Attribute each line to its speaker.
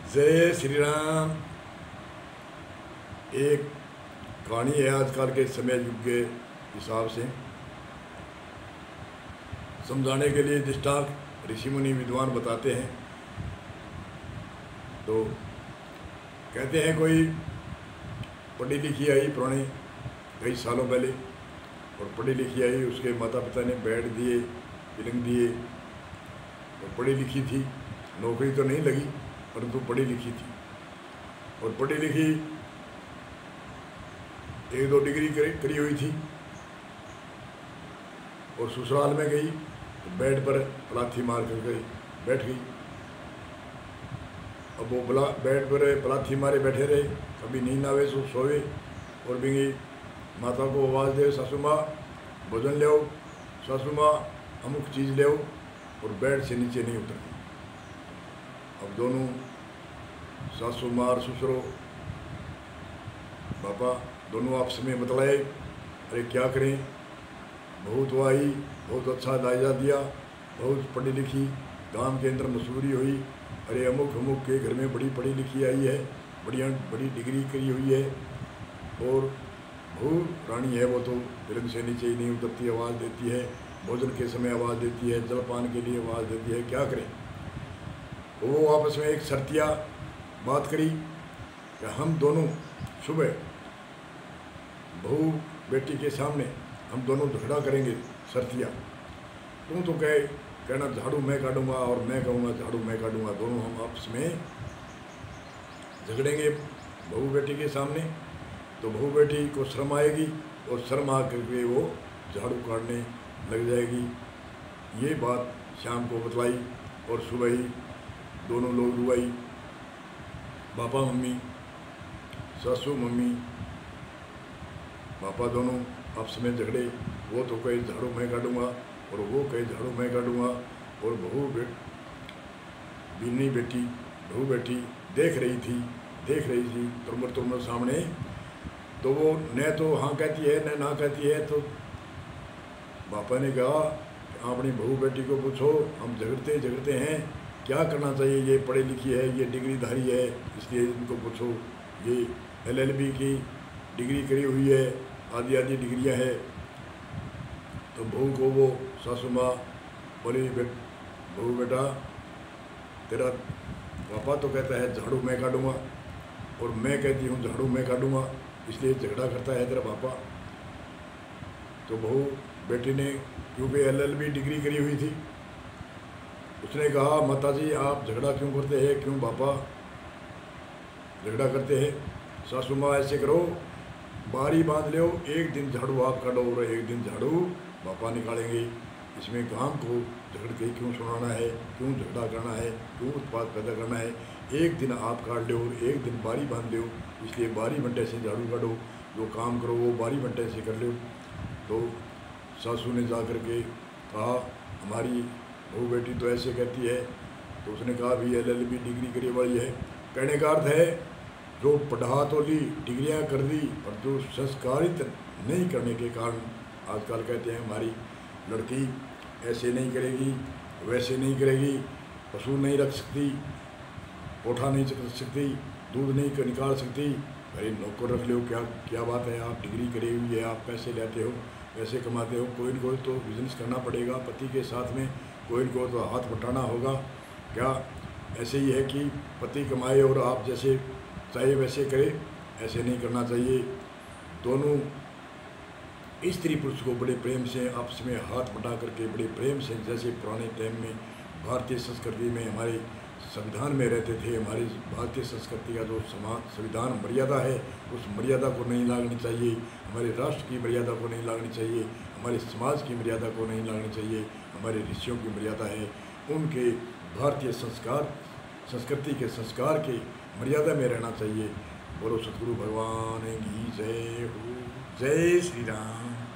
Speaker 1: जय श्री राम। एक कहानी है आजकल के समय युग के हिसाब से समझाने के लिए दृष्टांत ऋषि मुनि विद्वान बताते हैं। तो कहते हैं कोई पढ़ी लिखी आई पुराने कई सालों पहले, और पढ़ी लिखी आई, उसके माता पिता ने बैठ दिए, तिलक दिए, और पढ़ी लिखी थी, नौकरी तो नहीं लगी परंतु पढ़ी लिखी थी, और पढ़ी लिखी एक दो डिग्री करी हुई थी, और ससुराल में गई तो बेड पर पलाथी मार कर गई बैठ गई। अब वो बेड पर पलाथी मारे बैठे रहे, कभी नींद आवे सो सोए, और भी माता को आवाज़ दे, सासू माँ भोजन ले आओ, सासू माँ अमुक चीज़ ले आओ, और बेड से नीचे नहीं उतरती। अब दोनों सासू माँ और ससुरो पापा दोनों आपस में बतलाए, अरे क्या करें, बहू तो आई, बहुत अच्छा दायजा दिया, बहुत पढ़ी लिखी, गांव के अंदर मशहूरी हुई, अरे अमुक अमुक के घर में बड़ी पढ़ी लिखी आई है, बड़ी डिग्री करी हुई है, और बहू रानी है, वो तो तिलक से नीचे ही नहीं उतरती, आवाज़ देती है, भोजन के समय आवाज़ देती है, जलपान के लिए आवाज़ देती है, क्या करें। वो आपस में एक शर्तिया बात करी कि हम दोनों सुबह बहू बेटी के सामने हम दोनों झगड़ा करेंगे। शर्तिया तुम तो कहना झाड़ू मैं काटूंगा, और मैं कहूँगा झाड़ू मैं काटूंगा, दोनों हम आपस में झगड़ेंगे बहू बेटी के सामने। तो बहू बेटी को शर्म आएगी, और शर्म आ करके वो झाड़ू काटने लग जाएगी। ये बात शाम को बतलाई, और सुबह ही दोनों लोग रुआई, पापा मम्मी, सासू मम्मी पापा दोनों आपस में झगड़े। वो तो कहे झाड़ू मैं काटूंगा, और वो कहे झाड़ू मैं काटूंगा, और बहू बेटी देख रही थी तुरमर सामने। तो वो न तो हाँ कहती है न ना कहती है। तो पापा ने कहा अपनी बहू बेटी को पूछो, हम झगड़ते हैं, क्या करना चाहिए, ये पढ़ी लिखी है, ये डिग्रीधारी है, इसलिए इनको पूछो, ये LLB की डिग्री करी हुई है, आदि डिग्रियां है। तो बहू को वो सासू माँ बोली, बहू बेटा तेरा पापा तो कहता है झाड़ू मैं काटूंगा, और मैं कहती हूँ झाड़ू मैं काटूंगा, इसलिए झगड़ा करता है तेरा पापा। तो बहू बेटी ने, क्योंकि LLB डिग्री करी हुई थी, उसने कहा माताजी आप झगड़ा क्यों करते हैं, क्यों पापा झगड़ा करते हैं। सासू माँ ऐसे करो, बारी बांध लो, एक दिन झाड़ू आप काटो और एक दिन झाड़ू पापा निकालेंगे। इसमें काम को झगड़ के क्यों सुनाना है, क्यों झगड़ा करना है, क्यों उत्पाद पैदा करना है। एक दिन आप काट लो, एक दिन बारी बांध लो, इसलिए बारी बंटे से झाड़ू काटो, जो काम करो वो बारी बंटे से कर लो। तो सासू ने जा कर के कहा हमारी बहू बेटी तो ऐसे कहती है। तो उसने कहा भी LLB डिग्री करी वाली है। कहने का अर्थ है जो पढ़ा तो ली, डिग्रियां कर दी, और जो संस्कारित नहीं करने के कारण आजकल कहते हैं हमारी लड़की ऐसे नहीं करेगी, वैसे नहीं करेगी, पशु नहीं रख सकती, पोठा नहीं रख सकती, दूध नहीं निकाल सकती। अरे नौकर रख लो, क्या बात है, आप डिग्री करी हुई है, आप पैसे लेते हो, पैसे कमाते हो, कोई न कोई तो बिजनेस करना पड़ेगा, पति के साथ में कोई न कोई तो हाथ बटाना होगा। क्या ऐसे ही है कि पति कमाए और आप जैसे चाहे वैसे करे, ऐसे नहीं करना चाहिए। दोनों स्त्री पुरुष को बड़े प्रेम से आपस में हाथ बटा करके बड़े प्रेम से, जैसे पुराने टाइम में भारतीय संस्कृति में हमारे संविधान में रहते थे, हमारी भारतीय संस्कृति का जो संविधान मर्यादा है, उस मर्यादा को नहीं लागनी चाहिए, हमारे राष्ट्र की मर्यादा को नहीं लागनी चाहिए, हमारे समाज की मर्यादा को नहीं लागनी चाहिए, हमारे ऋषियों की मर्यादा है, उनके भारतीय संस्कृति के संस्कार के मर्यादा में रहना चाहिए। बोलो सतगुरु भगवान की जय हो। जय श्री राम।